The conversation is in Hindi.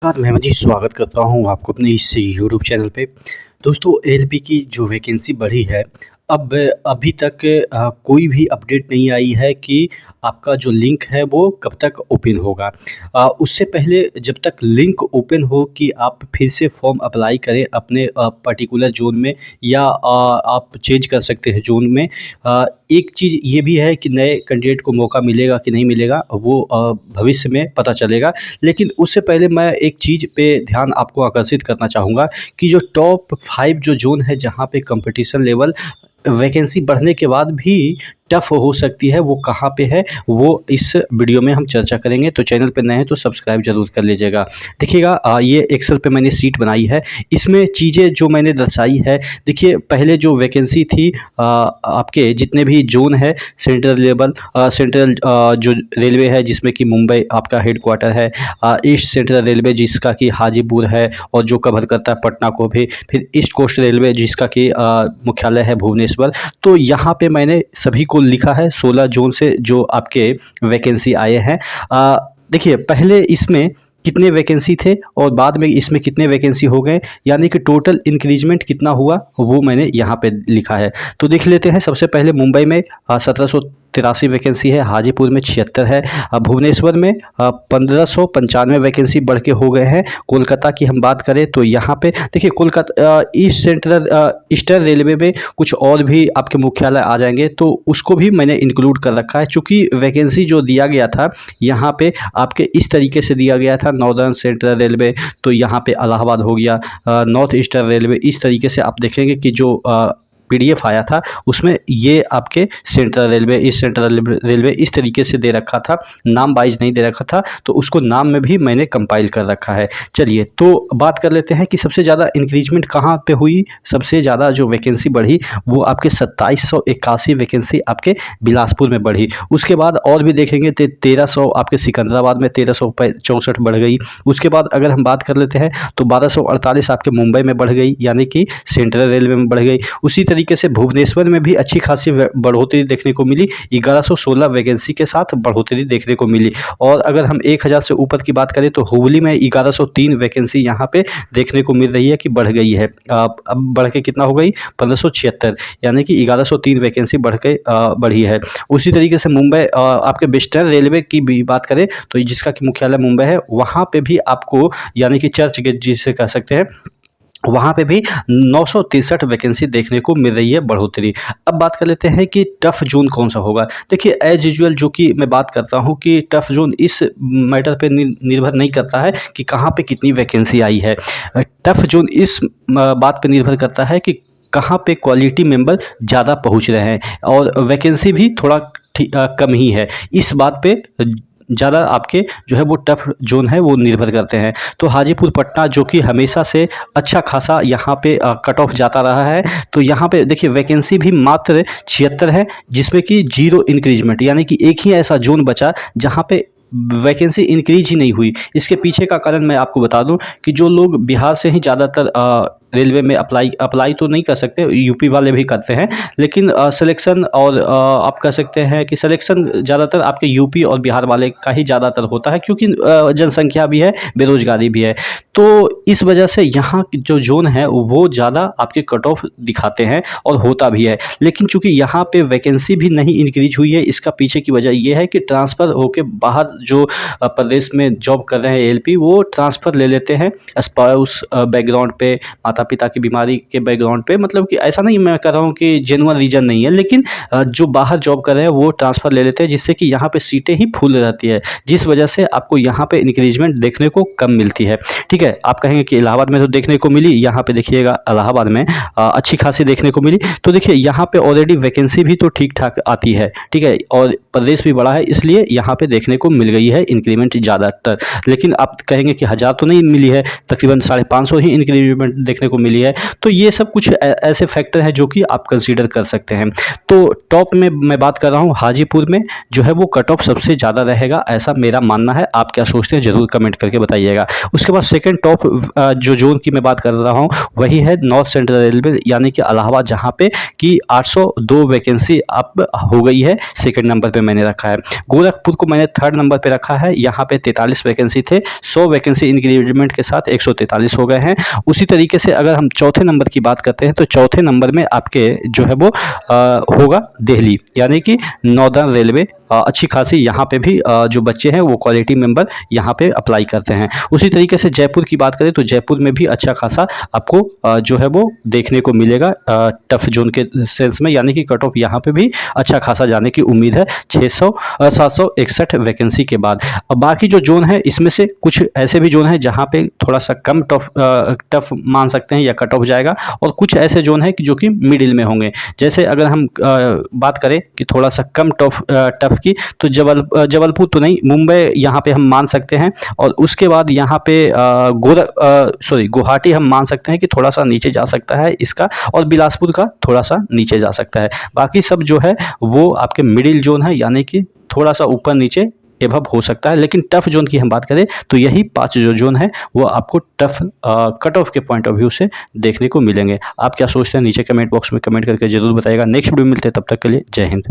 नमस्कार, मैं जी स्वागत करता हूँ आपको अपने इस यूट्यूब चैनल पे। दोस्तों, एएलपी की जो वैकेंसी बढ़ी है, अब अभी तक कोई भी अपडेट नहीं आई है कि आपका जो लिंक है वो कब तक ओपन होगा। उससे पहले जब तक लिंक ओपन हो कि आप फिर से फॉर्म अप्लाई करें अपने पर्टिकुलर ज़ोन में या आप चेंज कर सकते हैं ज़ोन में। एक चीज़ ये भी है कि नए कैंडिडेट को मौका मिलेगा कि नहीं मिलेगा वो भविष्य में पता चलेगा। लेकिन उससे पहले मैं एक चीज़ पे ध्यान आपको आकर्षित करना चाहूँगा कि जो टॉप 5 जो ज़ोन है जहाँ पे कंपटीशन लेवल वैकेंसी बढ़ने के बाद भी टफ़ हो सकती है, वो कहाँ पे है, वो इस वीडियो में हम चर्चा करेंगे। तो चैनल पे नए हैं तो सब्सक्राइब ज़रूर कर लीजिएगा। देखिएगा, ये एक्सेल पे मैंने शीट बनाई है, इसमें चीज़ें जो मैंने दर्शाई है, देखिए पहले जो वैकेंसी थी आपके जितने भी ज़ोन है सेंट्रल लेवल सेंट्रल जो रेलवे है जिसमें कि मुंबई आपका हेडक्वार्टर है, ईस्ट सेंट्रल रेलवे जिसका कि हाजीपुर है और जो कवर करता है पटना को भी, फिर ईस्ट कोस्ट रेलवे जिसका कि मुख्यालय है भुवनेश्वर। तो यहाँ पे मैंने सभी को लिखा है 16 ज़ोन से जो आपके वैकेंसी आए हैं। देखिए पहले इसमें कितने वैकेंसी थे और बाद में इसमें कितने वैकेंसी हो गए, यानी कि टोटल इंक्रीजमेंट कितना हुआ वो मैंने यहाँ पे लिखा है। तो देख लेते हैं। सबसे पहले मुंबई में 1783 वैकेंसी है, हाजीपुर में 76 है, भुवनेश्वर में 1595 वैकेंसी बढ़ के हो गए हैं। कोलकाता की हम बात करें तो यहाँ पे देखिए Kolkata east central eastern railway में कुछ और भी आपके मुख्यालय आ जाएंगे, तो उसको भी मैंने इंक्लूड कर रखा है। चूँकि वैकेंसी जो दिया गया था यहाँ पे आपके इस तरीके से दिया गया था, नॉर्दर्न सेंट्रल रेलवे, तो यहाँ पे इलाहाबाद हो गया, नॉर्थ ईस्टर्न रेलवे, इस तरीके से आप देखेंगे कि जो पीडीएफ आया था उसमें ये आपके central railway, east central railway इस तरीके से दे रखा था, नाम वाइज नहीं दे रखा था, तो उसको नाम में भी मैंने कंपाइल कर रखा है। चलिए तो बात कर लेते हैं कि सबसे ज़्यादा इंक्रीजमेंट कहाँ पे हुई। सबसे ज़्यादा जो वैकेंसी बढ़ी वो आपके 2781 वैकेंसी आपके बिलासपुर में बढ़ी। उसके बाद और भी देखेंगे तो 1300 आपके सिकंदराबाद में 1364 बढ़ गई। उसके बाद अगर हम बात कर लेते हैं तो 1248 आपके मुंबई में बढ़ गई, यानी कि सेंट्रल रेलवे में बढ़ गई। उसी तरीके से भुवनेश्वर में भी अच्छी खासी बढ़ोतरी देखने को मिली, 1116 वैकेंसी के साथ बढ़ोतरी देखने को मिली। और अगर हम 1000 से ऊपर की बात करें तो हुबली में 1103 वैकेंसी यहाँ पे देखने को मिल रही है कि बढ़ गई है। अब बढ़ के कितना हो गई 1576, यानी कि 1103 वैकेंसी बढ़ी है। उसी तरीके से मुंबई आपके वेस्टर्न रेलवे की भी बात करें तो जिसका कि मुख्यालय मुंबई है, वहाँ पे भी आपको यानी कि चर्च गेट जिसे कह सकते हैं, वहाँ पे भी 963 वैकेंसी देखने को मिल रही है बढ़ोतरी। अब बात कर लेते हैं कि टफ़ ज़ोन कौन सा होगा। देखिए एज यूजुअल जो कि मैं बात करता हूँ कि टफ़ ज़ोन इस मैटर पे निर्भर नहीं करता है कि कहाँ पे कितनी वैकेंसी आई है। टफ़ ज़ोन इस बात पे निर्भर करता है कि कहाँ पे क्वालिटी मेंबर ज़्यादा पहुँच रहे हैं और वैकेंसी भी थोड़ा कम ही है। इस बात पे ज़्यादा आपके जो है वो टफ़ ज़ोन है वो निर्भर करते हैं। तो हाजीपुर पटना जो कि हमेशा से अच्छा खासा यहाँ पे कट ऑफ जाता रहा है, तो यहाँ पे देखिए वैकेंसी भी मात्र 76 है, जिसमें कि 0 इंक्रीजमेंट, यानी कि एक ही ऐसा ज़ोन बचा जहाँ पे वैकेंसी इंक्रीज ही नहीं हुई। इसके पीछे का कारण मैं आपको बता दूं कि जो लोग बिहार से ही ज़्यादातर रेलवे में अप्लाई तो नहीं कर सकते, यूपी वाले भी करते हैं, लेकिन सिलेक्शन और आप कह सकते हैं कि सिलेक्शन ज़्यादातर आपके यूपी और बिहार वाले का ही ज़्यादातर होता है, क्योंकि जनसंख्या भी है, बेरोजगारी भी है। तो इस वजह से यहाँ जो जोन है वो ज़्यादा आपके कट ऑफ दिखाते हैं और होता भी है। लेकिन चूँकि यहाँ पे वैकेंसी भी नहीं इंक्रीज हुई है, इसका पीछे की वजह ये है कि ट्रांसफ़र होके बाहर जो प्रदेश में जॉब कर रहे हैं एएलपी, वो ट्रांसफ़र ले लेते हैं स्पाउस बैकग्राउंड पे, माता पिता की बीमारी के बैकग्राउंड पे। मतलब कि ऐसा नहीं मैं कह रहा हूँ कि जेन्युइन रीज़न नहीं है, लेकिन जो बाहर जॉब कर रहे हैं वो ट्रांसफ़र ले लेते हैं, जिससे कि यहाँ पे सीटें ही फुल रहती है, जिस वजह से आपको यहाँ पे इंक्रीजमेंट देखने को कम मिलती है। ठीक है, आप कहेंगे कि इलाहाबाद में तो देखने को मिली, यहाँ पे देखिएगा इलाहाबाद में अच्छी खासी देखने को मिली। तो देखिए यहाँ पे ऑलरेडी वैकेंसी भी तो ठीक ठाक आती है, ठीक है, और प्रदेश भी बड़ा है, इसलिए यहाँ पे देखने को मिल गई है इंक्रीमेंट ज़्यादातर। लेकिन आप कहेंगे कि 1000 तो नहीं मिली है, तकरीबन 550 ही इंक्रीमेंट देखने देखने को मिली है। तो ये सब कुछ ऐसे फैक्टर हैं जो कि आप कंसीडर कर सकते हैं। तो टॉप में मैं बात कर रहा हूँ हाजीपुर में जो है वो कट ऑफ सबसे ज़्यादा रहेगा, ऐसा मेरा मानना है। आप क्या सोचते हैं ज़रूर कमेंट करके बताइएगा। उसके बाद सेकंड टॉप जो जोन की मैं बात कर रहा हूँ वही है नॉर्थ सेंट्रल रेलवे यानी कि इलाहाबाद, जहाँ पे कि 802 वैकेंसी अब हो गई है, सेकंड नंबर पे मैंने रखा है। गोरखपुर को मैंने थर्ड नंबर पे रखा है, यहाँ पे 43 वैकेंसी थे, 100 वैकेंसी इंक्रीमेंट के साथ 143 हो गए हैं। उसी तरीके से अगर हम चौथे नंबर की बात करते हैं तो चौथे नंबर में आपके जो है वो होगा दिल्ली यानी कि नॉर्दर्न रेलवे। अच्छी खासी यहाँ पे भी जो बच्चे हैं वो क्वालिटी मेंबर यहाँ पे अप्लाई करते हैं। उसी तरीके से जयपुर की बात करें तो जयपुर में भी अच्छा खासा आपको जो है वो देखने को मिलेगा टफ जोन के सेंस में, यानी कि कट ऑफ यहाँ पे भी अच्छा खासा जाने की उम्मीद है 761 वैकेंसी के बाद। अब बाकी जो जोन है इसमें से कुछ ऐसे भी जोन है जहाँ पे थोड़ा सा कम टफ मान सकते हैं या कट ऑफ जाएगा, और कुछ ऐसे जोन है कि जो कि मिडिल में होंगे। जैसे अगर हम बात करें कि थोड़ा सा कम टफ की, तो जबलपुर तो नहीं, मुंबई यहाँ पे हम मान सकते हैं। और उसके बाद यहाँ पे गुवाहाटी हम मान सकते हैं कि थोड़ा सा नीचे जा सकता है इसका, और बिलासपुर का थोड़ा सा नीचे जा सकता है। बाकी सब जो है वो आपके मिडिल जोन है, यानी कि थोड़ा सा ऊपर नीचे एभव हो सकता है। लेकिन टफ जोन की हम बात करें तो यही 5 जो जोन है वो आपको टफ कट ऑफ के पॉइंट ऑफ व्यू से देखने को मिलेंगे। आप क्या सोचते हैं नीचे कमेंट बॉक्स में कमेंट करके जरूर बताइएगा। नेक्स्ट वीडियो मिलते हैं, तब तक के लिए जय हिंद।